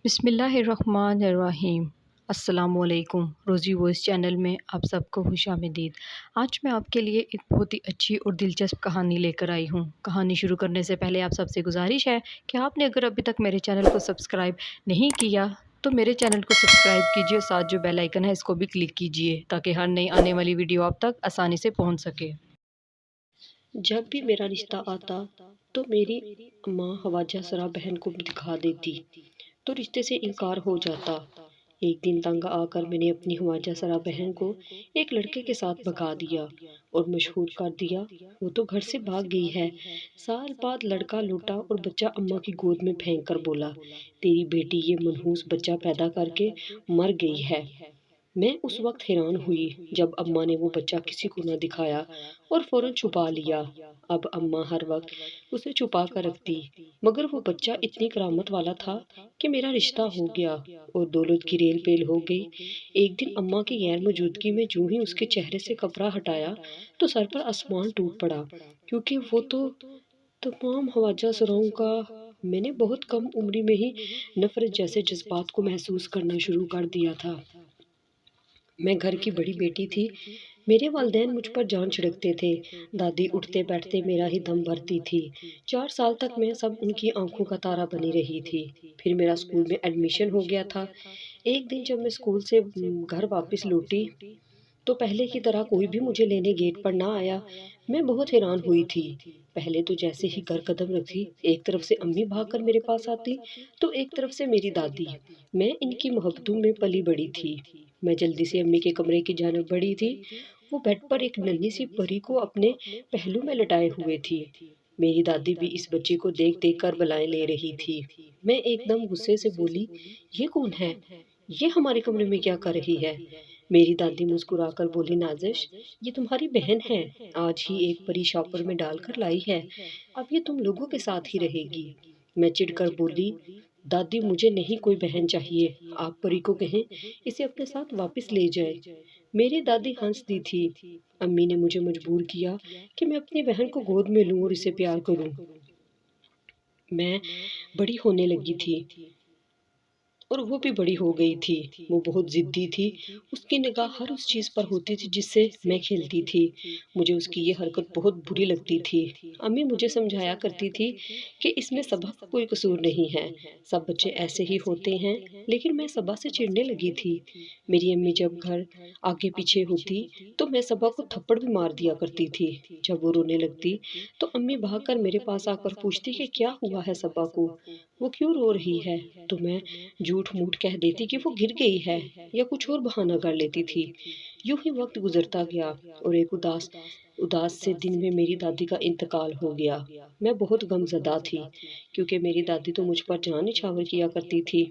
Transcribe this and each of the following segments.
بسم اللہ الرحمن الرحیم۔ السلام علیکم۔ روزی وائس چینل میں آپ سب کو خوش آمدید۔ آج میں آپ کے لیے ایک بہت ہی اچھی اور دلچسپ کہانی لے کر آئی ہوں۔ کہانی شروع کرنے سے پہلے آپ سب سے گزارش ہے کہ آپ نے اگر ابھی تک میرے چینل کو سبسکرائب نہیں کیا تو میرے چینل کو سبسکرائب کیجیے، ساتھ جو بیل آئیکن ہے اس کو بھی کلک کیجیے تاکہ ہر نئی آنے والی ویڈیو آپ تک آسانی سے پہنچ سکے۔ جب بھی میرا رشتہ آتا تو میری ماں خواجہ سرا بہن کو دکھا دیتی تو رشتے سے انکار ہو جاتا۔ ایک دن تنگ آ کر میں نے اپنی خواجہ سرا بہن کو ایک لڑکے کے ساتھ بھگا دیا اور مشہور کر دیا وہ تو گھر سے بھاگ گئی ہے۔ سال بعد لڑکا لوٹا اور بچہ اماں کی گود میں پھینک کر بولا، تیری بیٹی یہ منحوس بچہ پیدا کر کے مر گئی ہے۔ میں اس وقت حیران ہوئی جب اماں نے وہ بچہ کسی کو نہ دکھایا اور فوراً چھپا لیا۔ اب اماں ہر وقت اسے چھپا کر رکھتی، مگر وہ بچہ اتنی کرامت والا تھا کہ میرا رشتہ ہو گیا اور دولت کی ریل پیل ہو گئی۔ ایک دن اماں کی غیر موجودگی میں جو ہی اس کے چہرے سے کپڑا ہٹایا تو سر پر آسمان ٹوٹ پڑا، کیونکہ وہ تو تمام خواجہ سراؤں کا۔ میں نے بہت کم عمری میں ہی نفرت جیسے جذبات کو محسوس کرنا شروع کر دیا تھا۔ میں گھر کی بڑی بیٹی تھی، میرے والدین مجھ پر جان چھڑکتے تھے، دادی اٹھتے بیٹھتے میرا ہی دم بھرتی تھی۔ 4 سال تک میں سب ان کی آنکھوں کا تارا بنی رہی تھی۔ پھر میرا اسکول میں ایڈمیشن ہو گیا تھا۔ ایک دن جب میں اسکول سے گھر واپس لوٹی تو پہلے کی طرح کوئی بھی مجھے لینے گیٹ پر نہ آیا۔ میں بہت حیران ہوئی تھی۔ پہلے تو جیسے ہی گھر قدم رکھی، ایک طرف سے امی بھاگ کر میرے پاس آتی تو ایک طرف سے میری دادی۔ میں ان کی محبتوں میں پلی بڑی تھی۔ میں جلدی سے امی کے کمرے کی جانب بڑھی تھی۔ وہ بیڈ پر ایک ننھی سی پری کو اپنے پہلو میں لٹائے ہوئے تھی۔ میری دادی بھی اس بچے کو دیکھ دیکھ کر بلائیں لے رہی تھی۔ میں ایک دم غصے سے بولی، یہ کون ہے؟ یہ ہمارے کمرے میں کیا کر رہی ہے؟ میری دادی مسکرا کر بولی، نازش، یہ تمہاری بہن ہے، آج ہی ایک پری شاپر میں ڈال کر لائی ہے، اب یہ تم لوگوں کے ساتھ ہی رہے گی۔ میں چڑ کر بولی، دادی مجھے نہیں کوئی بہن چاہیے، آپ پری کو کہیں اسے اپنے ساتھ واپس لے جائے۔ میری دادی ہنس دی تھی۔ امی نے مجھے مجبور کیا کہ میں اپنی بہن کو گود میں لوں اور اسے پیار کروں۔ میں بڑی ہونے لگی تھی اور وہ بھی بڑی ہو گئی تھی۔ وہ بہت ضدی تھی، اس کی نگاہ ہر اس چیز پر ہوتی تھی جس سے میں کھیلتی تھی۔ مجھے اس کی یہ حرکت بہت بری لگتی تھی۔ امی مجھے سمجھایا کرتی تھی کہ اس میں صبا کا کوئی قصور نہیں ہے، سب بچے ایسے ہی ہوتے ہیں، لیکن میں صبا سے چڑنے لگی تھی۔ میری امی جب گھر آگے پیچھے ہوتی تو میں صبا کو تھپڑ بھی مار دیا کرتی تھی۔ جب وہ رونے لگتی تو امی بھاگ کر میرے پاس آ کر پوچھتی کہ کیا ہوا ہے صبا کو، وہ کیوں رو رہی ہے؟ تو میں جھوٹ موٹ کہہ دیتی کہ وہ گر گئی ہے یا کچھ اور بہانہ کر لیتی تھی۔ یوں ہی وقت گزرتا گیا اور ایک اداس سے دن میں میری دادی کا انتقال ہو گیا۔ میں بہت غم زدہ تھی کیونکہ میری دادی تو مجھ پر جان نچھاور کیا کرتی تھی۔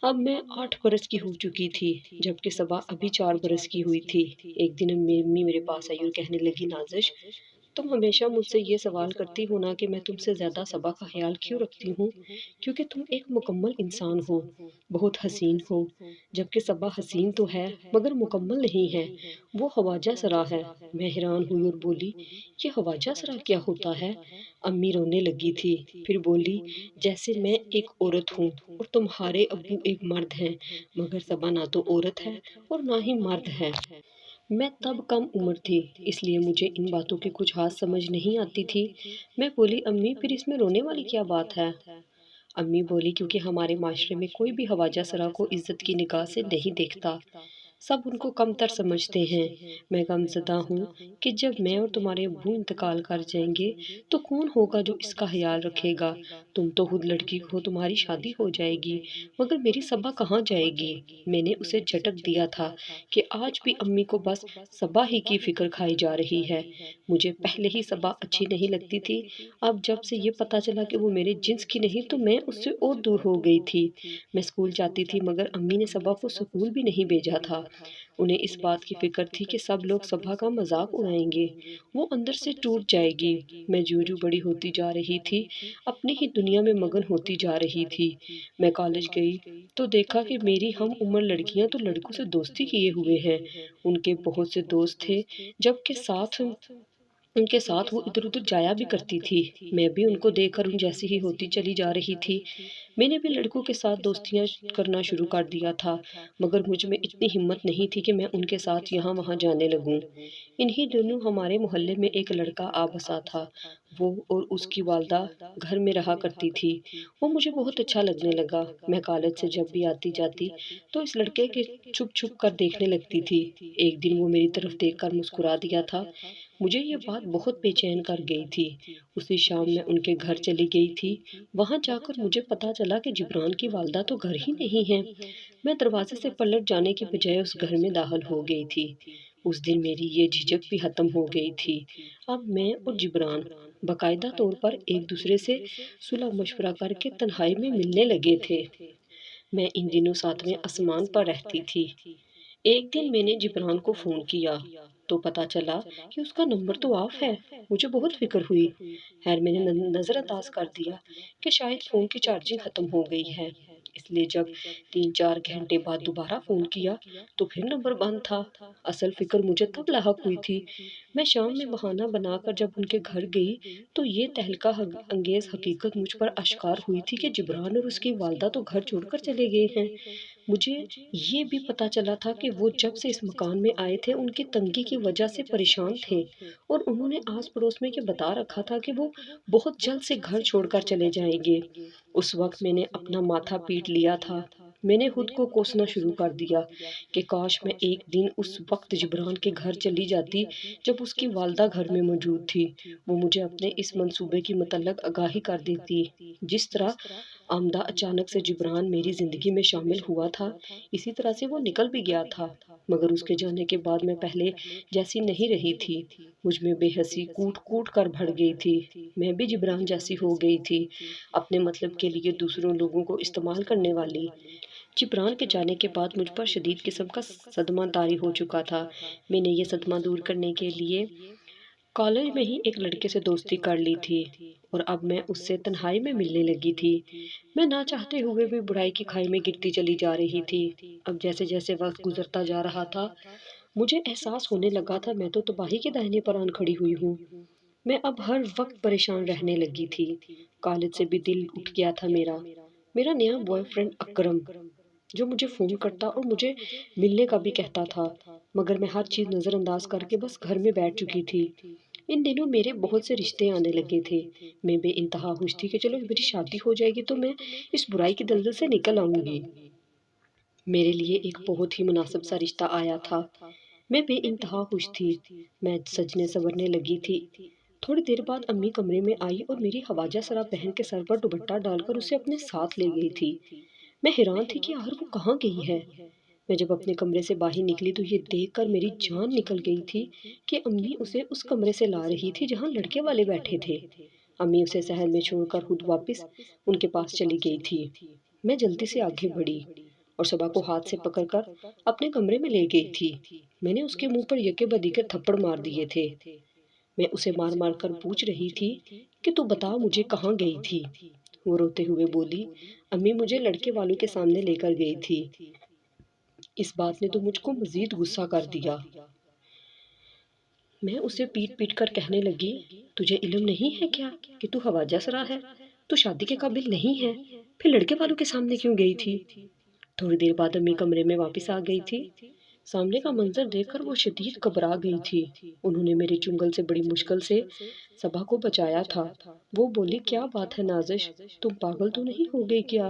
اب میں 8 برس کی ہو چکی تھی جبکہ صبا ابھی 4 برس کی ہوئی تھی۔ ایک دن امی میرے پاس آئی اور کہنے لگی، نازش، تم ہمیشہ مجھ سے یہ سوال کرتی ہو نا کہ میں تم سے زیادہ صبا کا خیال کیوں رکھتی ہوں؟ کیونکہ تم ایک مکمل انسان ہو، بہت حسین ہو، جبکہ صبا حسین تو ہے مگر مکمل نہیں ہے، وہ خواجہ سرا ہے۔ میں حیران ہوئی اور بولی، یہ خواجہ سرا کیا ہوتا ہے؟ امی رونے لگی تھی، پھر بولی، جیسے میں ایک عورت ہوں اور تمہارے ابو ایک مرد ہیں، مگر صبا نہ تو عورت ہے اور نہ ہی مرد ہے۔ میں تب کم عمر تھی، اس لیے مجھے ان باتوں کی کچھ خاص سمجھ نہیں آتی تھی۔ میں بولی، امی پھر اس میں رونے والی کیا بات ہے؟ امی بولی، کیونکہ ہمارے معاشرے میں کوئی بھی خواجہ سرا کو عزت کی نگاہ سے نہیں دیکھتا، سب ان کو کم تر سمجھتے ہیں۔ میں غم زدہ ہوں کہ جب میں اور تمہارے ابو انتقال کر جائیں گے تو کون ہوگا جو اس کا خیال رکھے گا؟ تم تو خود لڑکی ہو، تمہاری شادی ہو جائے گی، مگر میری صبا کہاں جائے گی؟ میں نے اسے جھٹک دیا تھا کہ آج بھی امی کو بس صبا ہی کی فکر کھائی جا رہی ہے۔ مجھے پہلے ہی صبا اچھی نہیں لگتی تھی، اب جب سے یہ پتا چلا کہ وہ میرے جنس کی نہیں تو میں اس سے اور دور ہو گئی تھی۔ میں اسکول جاتی تھی مگر امی نے صبا کو اسکول بھی نہیں بھیجا تھا۔ انہیں اس بات کی فکر تھی کہ سب لوگ صبا کا مذاق اڑائیں گے، وہ اندر سے ٹوٹ جائے گی۔ میں جوں جوں بڑی ہوتی جا رہی تھی اپنی ہی دنیا میں مگن ہوتی جا رہی تھی۔ میں کالج گئی تو دیکھا کہ میری ہم عمر لڑکیاں تو لڑکوں سے دوستی کیے ہوئے ہیں، ان کے بہت سے دوست تھے جبکہ ساتھ ان کے ساتھ وہ ادھر ادھر جایا بھی کرتی تھی۔ میں بھی ان کو دیکھ کر ان جیسی ہی ہوتی چلی جا رہی تھی۔ میں نے بھی لڑکوں کے ساتھ دوستیاں کرنا شروع کر دیا تھا، مگر مجھ میں اتنی ہمت نہیں تھی کہ میں ان کے ساتھ یہاں وہاں جانے لگوں۔ انہی دنوں ہمارے محلے میں ایک لڑکا آ بسا تھا۔ وہ اور اس کی والدہ گھر میں رہا کرتی تھی۔ وہ مجھے بہت اچھا لگنے لگا۔ میں کالج سے جب بھی آتی جاتی تو اس لڑکے کے چھپ چھپ کر دیکھنے لگتی تھی۔ ایک دن وہ میری طرف دیکھ کر مسکرا دیا تھا۔ مجھے یہ بات بہت بے چین کر گئی تھی۔ اسی شام میں ان کے گھر چلی گئی تھی۔ وہاں جا کر مجھے پتا چلا کہ جبران کی والدہ تو گھر ہی نہیں ہے۔ میں دروازے سے پلٹ جانے کی بجائے اس گھر میں داخل ہو گئی تھی۔ اس دن میری یہ جھجک بھی ختم ہو گئی تھی۔ اب میں اور جبران باقاعدہ طور پر ایک دوسرے سے صلح مشورہ کر کے تنہائی میں ملنے لگے تھے۔ میں ان دنوں ساتویں آسمان پر رہتی تھی۔ ایک دن میں نے جبران کو فون کیا تو پتا چلا کہ اس کا نمبر تو آف ہے۔ مجھے بہت فکر ہوئی۔ خیر میں نے نظر انداز کر دیا کہ شاید فون کی چارجنگ ختم ہو گئی ہے، اس لیے جب 3-4 گھنٹے بعد دوبارہ فون کیا تو پھر نمبر بند تھا۔ اصل فکر مجھے تب لاحق ہوئی تھی۔ میں شام میں بہانہ بنا کر جب ان کے گھر گئی تو یہ تہلکہ انگیز حقیقت مجھ پر اشکار ہوئی تھی کہ جبران اور اس کی والدہ تو گھر چھوڑ کر چلے گئے ہیں۔ مجھے یہ بھی پتا چلا تھا کہ وہ جب سے اس مکان میں آئے تھے ان کی تنگی کی وجہ سے پریشان تھے، اور انہوں نے آس پڑوس میں بتا رکھا تھا کہ وہ بہت جلد سے گھر چھوڑ کر چلے جائیں گے۔ اس وقت میں نے اپنا ماتھا پیٹ لیا تھا۔ میں نے خود کو کوسنا شروع کر دیا کہ کاش میں ایک دن اس وقت جبران کے گھر چلی جاتی جب اس کی والدہ گھر میں موجود تھی۔ وہ مجھے اپنے اس منصوبے کی متعلق آگاہی کر دیتی۔ جس طرح آمدہ اچانک سے جبران میری زندگی میں شامل ہوا تھا، اسی طرح سے وہ نکل بھی گیا تھا، مگر اس کے جانے کے بعد میں پہلے جیسی نہیں رہی تھی۔ مجھ میں بے حسی کوٹ کوٹ کر بڑھ گئی تھی۔ میں بھی جبران جیسی ہو گئی تھی، اپنے مطلب کے لیے دوسروں لوگوں کو استعمال کرنے والی۔ جبران کے جانے کے بعد مجھ پر شدید قسم کا صدمہ طاری ہو چکا تھا۔ میں نے یہ صدمہ دور کرنے کے لیے کالج میں ہی ایک لڑکے سے دوستی کر لی تھی، اور اب میں اس سے تنہائی میں ملنے لگی تھی۔ میں نہ چاہتے ہوئے بھی برائی کی کھائی میں گرتی چلی جا رہی تھی۔ اب جیسے جیسے وقت گزرتا جا رہا تھا مجھے احساس ہونے لگا تھا میں تو تباہی کے داہنے پر آن کھڑی ہوئی ہوں۔ میں اب ہر وقت پریشان رہنے لگی تھی۔ کالج سے بھی دل اٹھ گیا تھا میرا۔ میرا نیا بوائے فرینڈ اکرم، جو مجھے فون کرتا اور مجھے ملنے کا بھی کہتا تھا، مگر میں ہر چیز نظر انداز کر کے بس گھر میں بیٹھ چکی تھی۔ ان دنوں میرے بہت سے رشتے آنے لگے تھے۔ میں بے انتہا خوش تھی کہ چلو میری شادی ہو جائے گی تو میں اس برائی کی دلدل سے نکل آؤں گی۔ میرے لیے ایک بہت ہی مناسب سا رشتہ آیا تھا۔ میں بے انتہا خوش تھی۔ میں سجنے سنورنے لگی تھی۔ تھوڑی دیر بعد امی کمرے میں آئی اور میری خواجہ سرا بہن کے سر پر دوپٹہ ڈال کر اسے اپنے ساتھ لے گئی تھی۔ میں حیران تھی کہ آخر وہ کہاں گئی ہے۔ میں جب اپنے کمرے سے باہر نکلی تو یہ دیکھ کر میری جان نکل گئی تھی کہ امی اسے اس کمرے سے لا رہی تھی جہاں لڑکے والے بیٹھے تھے۔ امی اسے صحن میں چھوڑ کر خود واپس ان کے پاس چلی گئی تھی۔ میں جلدی سے آگے بڑھی اور صبا کو ہاتھ سے پکڑ کر اپنے کمرے میں لے گئی تھی۔ میں نے اس کے منہ پر یکے بعد دیگر تھپڑ مار دیے تھے۔ میں اسے مار مار کر پوچھ رہی تھی کہ تو بتا مجھے کہاں گئی تھی۔ وہ روتے ہوئے بولی، امی مجھے لڑکے والوں کے سامنے لے کر گئی تھی۔ اس بات نے تو مجھ کو مزید غصہ کر دیا۔ میں اسے پیٹ پیٹ کر کہنے لگی، تجھے علم نہیں ہے کیا کہ تو خواجہ سرا ہے، تو شادی کے قابل نہیں ہے، پھر لڑکے والوں کے سامنے کیوں گئی تھی؟ تھوڑی دیر بعد امی کمرے میں واپس آ گئی تھی۔ سامنے کا منظر دیکھ کر وہ شدید گھبرا گئی تھی۔ انہوں نے میرے چنگل سے بڑی مشکل سے صبا کو بچایا تھا۔ وہ بولی، کیا بات ہے نازش، تم پاگل تو نہیں ہو گئی کیا؟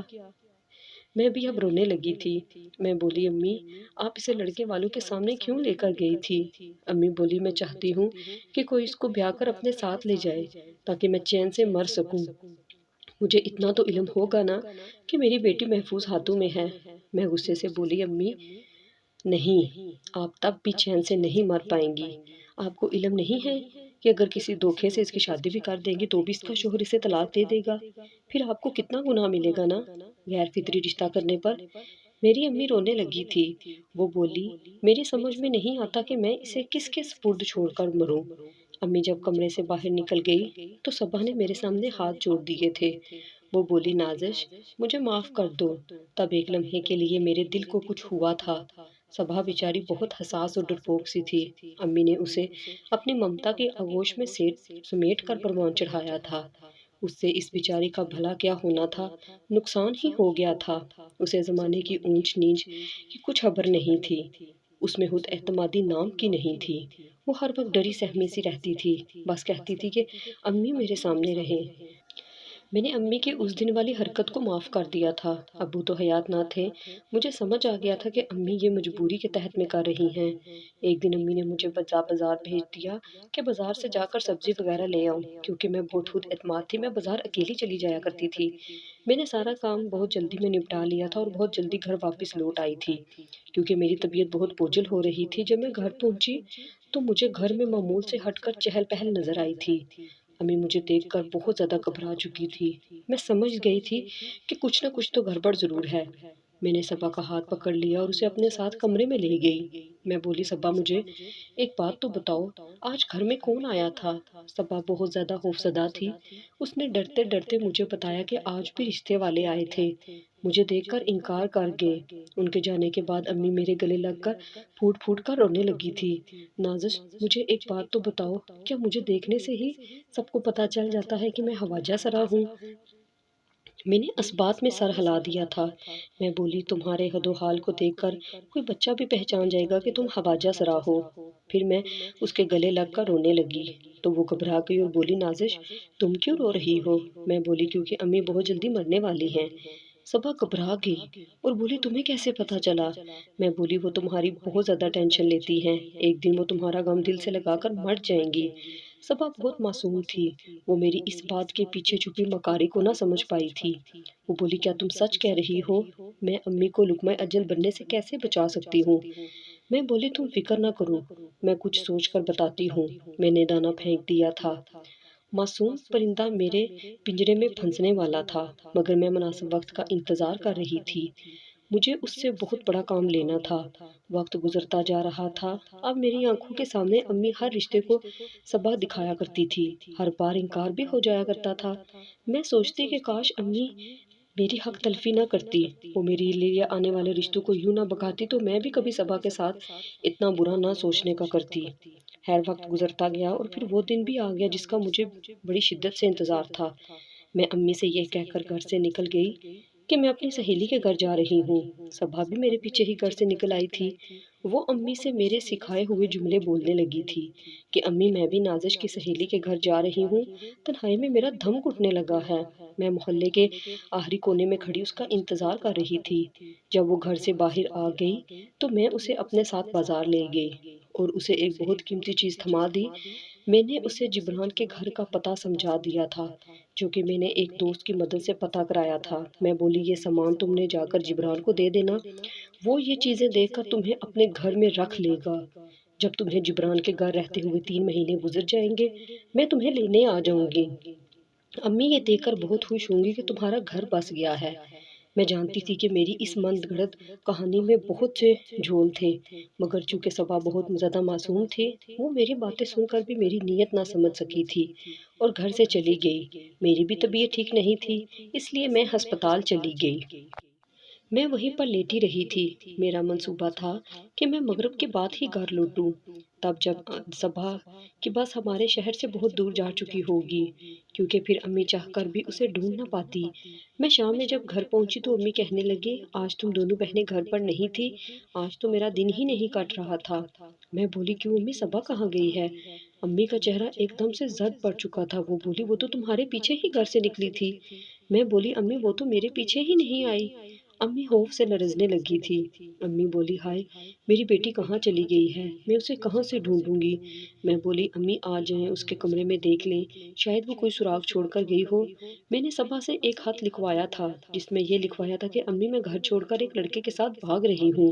میں بھی اب رونے لگی تھی۔ میں بولی، امی آپ اسے لڑکے والوں کے سامنے کیوں لے کر گئی تھی؟ امی بولی، میں چاہتی ہوں کہ کوئی اس کو بیاہ کر اپنے ساتھ لے جائے تاکہ میں چین سے مر سکوں۔ مجھے اتنا تو علم ہوگا نا کہ میری بیٹی محفوظ ہاتھوں میں ہے۔ میں غصے سے بولی، امی نہیں، آپ تب بھی چین سے نہیں مر پائیں گی۔ آپ کو علم نہیں ہے کہ اگر کسی دھوکے سے اس کی شادی بھی کر دیں گی تو بھی اس کا شوہر اسے طلاق دے دے گا، پھر آپ کو کتنا گناہ ملے گا نا غیر فطری رشتہ کرنے پر۔ میری امی رونے لگی تھی۔ وہ بولی، میری سمجھ میں نہیں آتا کہ میں اسے کس کے سپرد چھوڑ کر مروں۔ امی جب کمرے سے باہر نکل گئی تو صبا نے میرے سامنے ہاتھ جوڑ دیے تھے۔ وہ بولی، نازش مجھے معاف کر دو، تب ایک لمحے کے لیے میرے دل کو کچھ ہوا تھا، صبا بیچاری بہت حساس اور ڈرپوک سی تھی۔ امی نے اسے اپنی ممتا کے آغوش میں سمیٹ کر پروان چڑھایا تھا۔ اس سے اس بیچاری کا بھلا کیا ہونا تھا، نقصان ہی ہو گیا تھا۔ اسے زمانے کی اونچ نیچ کی کچھ خبر نہیں تھی، اس میں خود اعتمادی نام کی نہیں تھی۔ وہ ہر وقت ڈری سہمی سی رہتی تھی، بس کہتی تھی کہ امی میرے سامنے رہیں۔ میں نے امی کی اس دن والی حرکت کو معاف کر دیا تھا۔ ابو تو حیات نہ تھے، مجھے سمجھ آ گیا تھا کہ امی یہ مجبوری کے تحت میں کر رہی ہیں۔ ایک دن امی نے مجھے بازار بھیج دیا کہ بازار سے جا کر سبزی وغیرہ لے آؤں، کیونکہ میں بہت خود اعتماد تھی، میں بازار اکیلی چلی جایا کرتی تھی۔ میں نے سارا کام بہت جلدی میں نپٹا لیا تھا اور بہت جلدی گھر واپس لوٹ آئی تھی، کیونکہ میری طبیعت بہت بوجھل ہو رہی تھی۔ جب میں گھر پہنچی تو مجھے گھر میں معمول سے ہٹ کر چہل پہل نظر آئی تھی۔ امی مجھے دیکھ کر بہت زیادہ گھبرا چکی تھی۔ میں سمجھ گئی تھی کہ کچھ نہ کچھ تو گڑبڑ ضرور ہے۔ میں نے صبا کا ہاتھ پکڑ لیا اور اسے اپنے ساتھ کمرے میں لے گئی۔ میں بولی، صبا مجھے ایک بات تو بتاؤ، آج گھر میں کون آیا تھا؟ صبا بہت زیادہ خوفزدہ تھی۔ اس نے ڈرتے ڈرتے مجھے بتایا کہ آج بھی رشتے والے آئے تھے۔ مجھے دیکھ کر انکار کر گئے۔ ان کے جانے کے بعد امی میرے گلے لگ کر پھوٹ پھوٹ کر رونے لگی تھی۔ نازش مجھے ایک بات تو بتاؤ، کیا مجھے دیکھنے سے ہی سب کو پتہ چل جاتا ہے کہ میں خواجہ سرا ہوں؟ میں نے اس بات میں سر ہلا دیا تھا۔ میں بولی، تمہارے حد و حال کو دیکھ کر کوئی بچہ بھی پہچان جائے گا کہ تم خواجہ سرا ہو۔ پھر میں اس کے گلے لگ کر رونے لگی تو وہ گھبرا گئی اور بولی، نازش تم کیوں رو رہی ہو؟ میں بولی، کیونکہ امی بہت جلدی مرنے والی ہیں۔ صبا گھبرا گئی اور بولی، تمہیں کیسے پتہ چلا؟ میں بولی، وہ تمہاری بہت زیادہ ٹینشن لیتی ہیں، ایک دن وہ تمہارا غم دل سے لگا کر مر جائیں گی۔ صبا بہت معصوم تھی، وہ میری اس بات کے پیچھے چھپی مکاری کو نہ سمجھ پائی تھی۔ وہ بولی، کیا تم سچ کہہ رہی ہو؟ میں امی کو لقمہ اجل بننے سے کیسے بچا سکتی ہوں؟ میں بولی، تم فکر نہ کرو، میں کچھ سوچ کر بتاتی ہوں۔ میں نے دانہ پھینک دیا تھا۔ معصوم پرندہ میرے پنجرے میں پھنسنے والا تھا، مگر میں مناسب وقت کا انتظار کر رہی تھی۔ مجھے اس سے بہت بڑا کام لینا تھا۔ وقت گزرتا جا رہا تھا۔ اب میری آنکھوں کے سامنے امی ہر رشتے کو صبا دکھایا کرتی تھی، ہر بار انکار بھی ہو جایا کرتا تھا۔ میں سوچتی کہ کاش امی میری حق تلفی نہ کرتی، وہ میرے لیے آنے والے رشتوں کو یوں نہ بکاتی تو میں بھی کبھی صبا کے ساتھ اتنا برا نہ سوچنے کا کرتی۔ خیر وقت گزرتا گیا اور پھر وہ دن بھی آ گیا جس کا مجھے بڑی شدت سے انتظار تھا۔ میں امی سے یہ کہہ کر گھر سے نکل گئی کہ میں اپنی سہیلی کے گھر جا رہی ہوں۔ صبا بھی میرے پیچھے ہی گھر سے نکل آئی تھی۔ وہ امی سے میرے سکھائے ہوئے جملے بولنے لگی تھی کہ امی میں بھی نازش کی سہیلی کے گھر جا رہی ہوں۔ تنہائی میں میرا دم گھٹنے لگا ہے۔ میں محلے کے آخری کونے میں کھڑی اس کا انتظار کر رہی تھی۔ جب وہ گھر سے باہر آ گئی تو میں اسے اپنے ساتھ بازار لے گئی اور اسے ایک بہت قیمتی چیز تھما دی۔ میں نے اسے جبران کے گھر کا پتہ سمجھا دیا تھا، جو کہ میں نے ایک دوست کی مدد سے پتہ کرایا تھا۔ میں بولی، یہ سامان تم نے جا کر جبران کو دے دینا، وہ یہ چیزیں دیکھ کر تمہیں اپنے گھر میں رکھ لے گا۔ جب تمہیں جبران کے گھر رہتے ہوئے 3 مہینے گزر جائیں گے، میں تمہیں لینے آ جاؤں گی۔ امی یہ دیکھ کر بہت خوش ہوں گی کہ تمہارا گھر بس گیا ہے۔ میں جانتی تھی کہ میری اس مند گھڑت کہانی میں بہت سے جھول تھے، مگر چونکہ صبا بہت زیادہ معصوم تھی، وہ میری باتیں سن کر بھی میری نیت نہ سمجھ سکی تھی اور گھر سے چلی گئی۔ میری بھی طبیعت ٹھیک نہیں تھی، اس لیے میں ہسپتال چلی گئی۔ میں وہیں پر لیٹی رہی تھی۔ میرا منصوبہ تھا کہ میں مغرب کے بعد ہی گھر لوٹوں، تب جب صبح کی بس ہمارے شہر سے بہت دور جا چکی ہوگی، کیونکہ پھر امی چاہ کر بھی اسے ڈھونڈ نہ پاتی۔ میں شام میں جب گھر پہنچی تو امی کہنے لگی، آج تم دونوں بہنیں گھر پر نہیں تھی، آج تو میرا دن ہی نہیں کٹ رہا تھا۔ میں بولی، کیوں امی، صبا کہاں گئی ہے؟ امی کا چہرہ ایک دم سے زرد پڑ چکا تھا۔ وہ بولی، وہ تو تمہارے پیچھے ہی گھر سے نکلی تھی۔ میں بولی، امی وہ تو میرے پیچھے ہی نہیں آئی۔ امی خوف سے لرزنے لگی تھی۔ امی بولی، ہائے میری بیٹی کہاں چلی گئی ہے، میں اسے کہاں سے ڈھونڈوں گی؟ میں بولی، امی آ جائیں، اس کے کمرے میں دیکھ لیں، شاید وہ کوئی سراغ چھوڑ کر گئی ہو۔ میں نے صبا سے ایک خط لکھوایا تھا جس میں یہ لکھوایا تھا کہ امی میں گھر چھوڑ کر ایک لڑکے کے ساتھ بھاگ رہی ہوں۔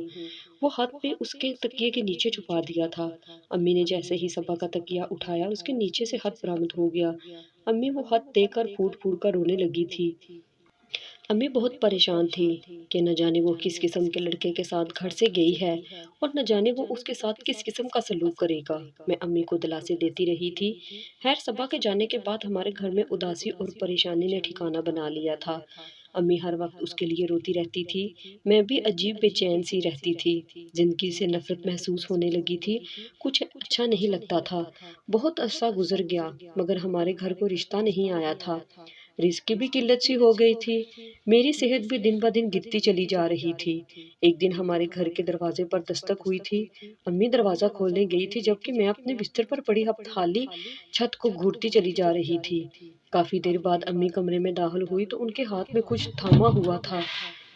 وہ خط میں اس کے تکیے کے نیچے چھپا دیا تھا۔ امی نے جیسے ہی صبا کا تکیہ اٹھایا اس کے نیچے سے خط برآمد ہو گیا۔ امی وہ خط دیکھ کر پھوٹ پھوٹ کر رونے لگی تھی۔ امی بہت پریشان تھی کہ نہ جانے وہ کس قسم کے لڑکے کے ساتھ گھر سے گئی ہے اور نہ جانے وہ اس کے ساتھ کس قسم کا سلوک کرے گا۔ میں امی کو دلاسے دیتی رہی تھی۔ خیر صبا کے جانے کے بعد ہمارے گھر میں اداسی اور پریشانی نے ٹھکانہ بنا لیا تھا۔ امی ہر وقت اس کے لیے روتی رہتی تھی، میں بھی عجیب بے چین سی رہتی تھی، زندگی سے نفرت محسوس ہونے لگی تھی، کچھ اچھا نہیں لگتا تھا۔ بہت عرصہ گزر گیا مگر ہمارے گھر کو رشتہ نہیں آیا تھا، رزق کی بھی قلت سی ہو گئی تھی، میری صحت بھی دن بہ دن گرتی چلی جا رہی تھی۔ ایک دن ہمارے گھر کے دروازے پر دستک ہوئی تھی، امی دروازہ کھولنے گئی تھی جبکہ میں اپنے بستر پر پڑی ہفتالی چھت کو گھورتی چلی جا رہی تھی۔ کافی دیر بعد امی کمرے میں داخل ہوئی تو ان کے ہاتھ میں کچھ تھاما ہوا تھا،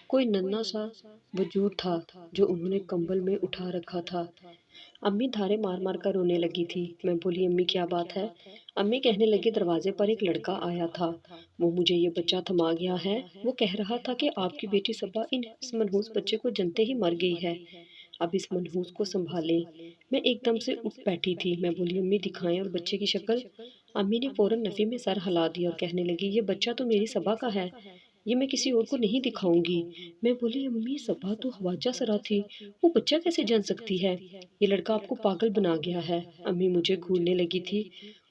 کوئی ننھا سا وجود تھا جو انہوں نے کمبل میں اٹھا رکھا تھا۔ امی دھارے مار مار کر رونے لگی تھی۔ میں بولی امی کیا بات ہے؟ امی کہنے لگی دروازے پر ایک لڑکا آیا تھا، وہ مجھے یہ بچہ تھما گیا ہے، وہ کہہ رہا تھا کہ آپ کی بیٹی صبا اس منحوس بچے کو جنتے ہی مر گئی ہے، اب اس منحوس کو سنبھالیں۔ میں ایک دم سے اٹھ بیٹھی تھی، میں بولی امی دکھائیں اور بچے کی شکل؟ امی نے فوراً نفی میں سر ہلا دیا اور کہنے لگی یہ بچہ تو میری صبا کا ہے، یہ میں کسی اور کو نہیں دکھاؤں گی۔ میں بولی امی صبا تو خواجہ سرا تھی، وہ بچہ کیسے جان سکتی ہے؟ یہ لڑکا آپ کو پاگل بنا گیا ہے۔ امی مجھے گھورنے لگی تھی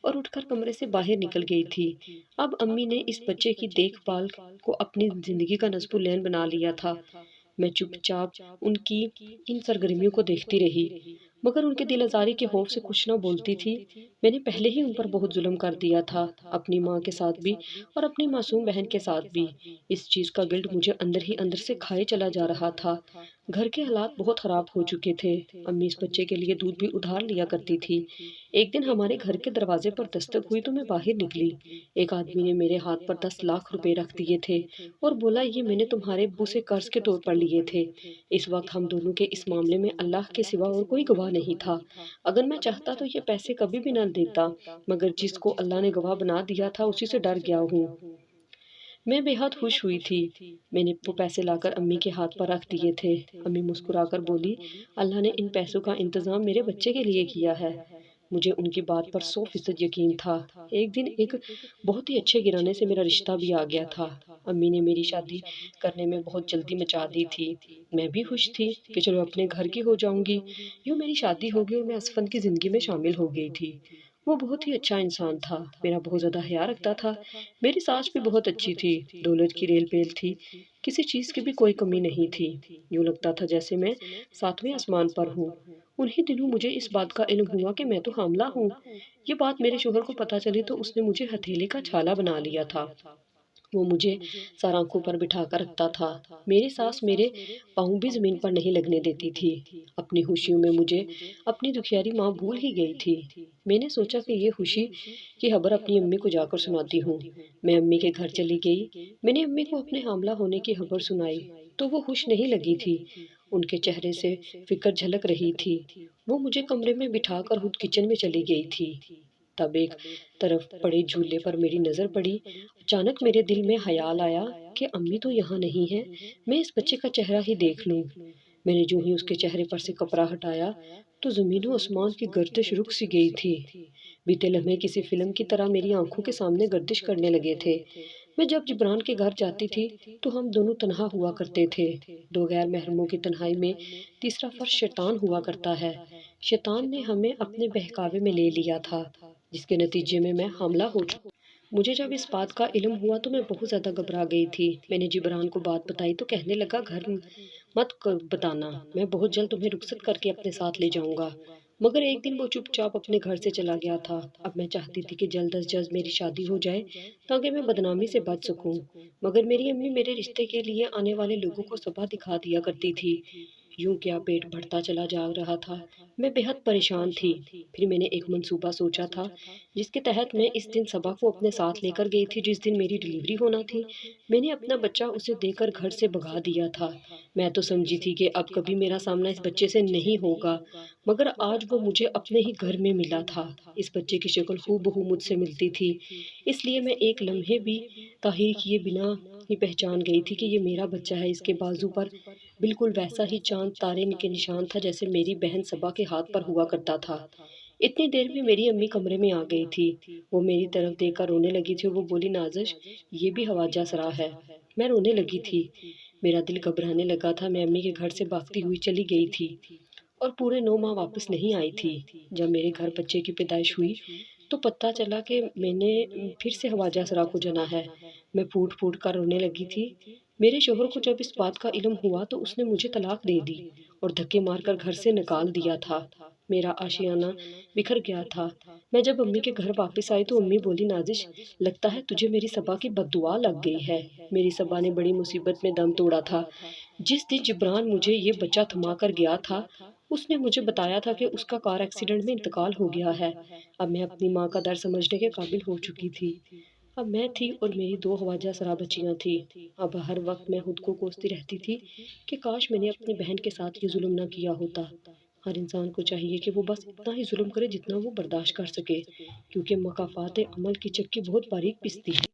اور اٹھ کر کمرے سے باہر نکل گئی تھی۔ اب امی نے اس بچے کی دیکھ بھال کو اپنی زندگی کا نصب العین بنا لیا تھا۔ میں چپ چاپ ان کی ان سرگرمیوں کو دیکھتی رہی مگر ان کے دل آزاری کے خوف سے کچھ نہ بولتی تھی۔ میں نے پہلے ہی ان پر بہت ظلم کر دیا تھا، اپنی ماں کے ساتھ بھی اور اپنی معصوم بہن کے ساتھ بھی۔ اس چیز کا گلٹ مجھے اندر ہی اندر سے کھائے چلا جا رہا تھا۔ گھر کے حالات بہت خراب ہو چکے تھے، امی اس بچے کے لیے دودھ بھی ادھار لیا کرتی تھی۔ ایک دن ہمارے گھر کے دروازے پر دستک ہوئی تو میں باہر نکلی۔ ایک آدمی نے میرے ہاتھ پر 10 لاکھ روپے رکھ دیے تھے اور بولا یہ میں نے تمہارے ابو سے قرض کے طور پر لیے تھے۔ اس وقت ہم دونوں کے اس معاملے میں اللہ کے سوا اور کوئی گواہ نہیں تھا، اگر میں چاہتا تو یہ پیسے کبھی بھی نہ دیتا، مگر جس کو اللہ نے گواہ بنا دیا تھا اسی سے ڈر گیا ہوں۔ میں بے حد خوش ہوئی تھی۔ میں نے وہ پیسے لا کر امی کے ہاتھ پر رکھ دیے تھے۔ امی مسکرا کر بولی اللہ نے ان پیسوں کا انتظام میرے بچے کے لیے کیا ہے۔ مجھے ان کی بات پر 100% یقین تھا۔ ایک دن ایک بہت ہی اچھے گرانے سے میرا رشتہ بھی آ گیا تھا۔ امی نے میری شادی کرنے میں بہت جلدی مچا دی تھی۔ میں بھی خوش تھی کہ چلو اپنے گھر کی ہو جاؤں گی، یوں میری شادی ہوگی اور میں اسفند کی زندگی میں شامل ہو گئی تھی۔ وہ بہت ہی اچھا انسان تھا، میرا بہت زیادہ خیال رکھتا تھا۔ میری ساس بھی بہت اچھی تھی، دولت کی ریل پیل تھی، کسی چیز کی بھی کوئی کمی نہیں تھی، یوں لگتا تھا جیسے میں 7ویں آسمان پر ہوں۔ انہی دنوں مجھے اس بات کا علم ہوا کہ میں تو حاملہ ہوں۔ یہ بات میرے شوہر کو پتہ چلی تو اس نے مجھے ہتھیلی کا چھالا بنا لیا تھا۔ وہ مجھے سر آنکھوں پر بٹھا کر رکھتا تھا۔ میری ساس میرے پاؤں بھی زمین پر نہیں لگنے دیتی تھی۔ اپنی خوشیوں میں مجھے اپنی دکھیاری ماں بھول ہی گئی تھی۔ میں نے سوچا کہ یہ خوشی کی خبر اپنی امی کو جا کر سناتی ہوں۔ میں امی کے گھر چلی گئی۔ میں نے امی کو اپنے حاملہ ہونے کی خبر سنائی تو وہ خوش نہیں لگی تھی، ان کے چہرے سے فکر جھلک رہی تھی۔ وہ مجھے کمرے میں بٹھا کر خود کچن میں چلی گئی تھی۔ تب ایک طرف پڑے جھولے پر میری نظر پڑی۔ اچانک میرے دل میں خیال آیا کہ امی تو یہاں نہیں ہے، میں اس بچے کا چہرہ ہی دیکھ لوں۔ میں نے جو ہی اس کے چہرے پر سے کپڑا ہٹایا تو زمین و آسمان کی گردش رک سی گئی تھی۔ بیتے لمحے کسی فلم کی طرح میری آنکھوں کے سامنے گردش کرنے لگے تھے۔ میں جب جبران کے گھر جاتی تھی تو ہم دونوں تنہا ہوا کرتے تھے۔ دو غیر محرموں کی تنہائی میں تیسرا فرد شیطان ہوا کرتا ہے۔ شیطان نے ہمیں اپنے بہکاوے میں لے لیا تھا، جس کے نتیجے میں حاملہ ہو چکی۔ مجھے جب اس بات کا علم ہوا تو میں بہت زیادہ گھبرا گئی تھی۔ میں نے جبران کو بات بتائی تو کہنے لگا گھر مت بتانا، میں بہت جلد تمہیں رخصت کر کے اپنے ساتھ لے جاؤں گا۔ مگر ایک دن وہ چپ چاپ اپنے گھر سے چلا گیا تھا۔ اب میں چاہتی تھی کہ جلد از جلد میری شادی ہو جائے تاکہ میں بدنامی سے بچ سکوں، مگر میری امی میرے رشتے کے لیے آنے والے لوگوں کو صبح دکھا دیا کرتی تھی۔ یوں کیا پیٹ بڑھتا چلا جا رہا تھا، میں بے حد پریشان تھی۔ پھر میں نے ایک منصوبہ سوچا تھا جس کے تحت میں اس دن صبا کو اپنے ساتھ لے کر گئی تھی جس دن میری ڈیلیوری ہونا تھی۔ میں نے اپنا بچہ اسے دے کر گھر سے بھگا دیا تھا۔ میں تو سمجھی تھی کہ اب کبھی میرا سامنا اس بچے سے نہیں ہوگا، مگر آج وہ مجھے اپنے ہی گھر میں ملا تھا۔ اس بچے کی شکل ہو بہو مجھ سے ملتی تھی، اس لیے میں ایک لمحے بھی تاخیر کیے بنا ہی پہچان گئی تھی کہ یہ میرا بچہ ہے۔ اس کے بازو پر بالکل ویسا ہی چاند تارے کے نشان تھا جیسے میری بہن صبا کے ہاتھ پر ہوا کرتا تھا۔ اتنی دیر میں میری امی کمرے میں آ گئی تھی۔ وہ میری طرف دیکھ کر رونے لگی تھی اور وہ بولی نازش یہ بھی خواجہ سرا ہے۔ میں رونے لگی تھی، میرا دل گھبرانے لگا تھا۔ میں امی کے گھر سے بھاگتی ہوئی چلی گئی تھی اور پورے 9 ماہ واپس نہیں آئی تھی۔ جب میرے گھر بچے کی پیدائش ہوئی تو پتہ چلا کہ میں نے پھر سے خواجہ سرا کو جنا ہے۔ میں پھوٹ پھوٹ کر رونے لگی تھی۔ میرے شوہر کو جب اس بات کا علم ہوا تو اس نے مجھے طلاق دے دی اور دھکے مار کر گھر سے نکال دیا تھا۔ میرا آشیانہ بکھر گیا تھا۔ میں جب امی کے گھر واپس آئی تو امی بولی، نازش لگتا ہے تجھے میری صبا کی بد دعا لگ گئی ہے۔ میری صبا نے بڑی مصیبت میں دم توڑا تھا۔ جس دن جبران مجھے یہ بچہ تھما کر گیا تھا اس نے مجھے بتایا تھا کہ اس کا کار ایکسیڈنٹ میں انتقال ہو گیا ہے۔ اب میں اپنی ماں کا درد سمجھنے کے قابل ہو چکی تھی۔ اب میں تھی اور میری 2 خواجہ سرا بچیاں تھیں۔ اب ہر وقت میں خود کو کوستی رہتی تھی کہ کاش میں نے اپنی بہن کے ساتھ یہ ظلم نہ کیا ہوتا۔ ہر انسان کو چاہیے کہ وہ بس اتنا ہی ظلم کرے جتنا وہ برداشت کر سکے، کیونکہ مکافات عمل کی چکی بہت باریک پستی ہے۔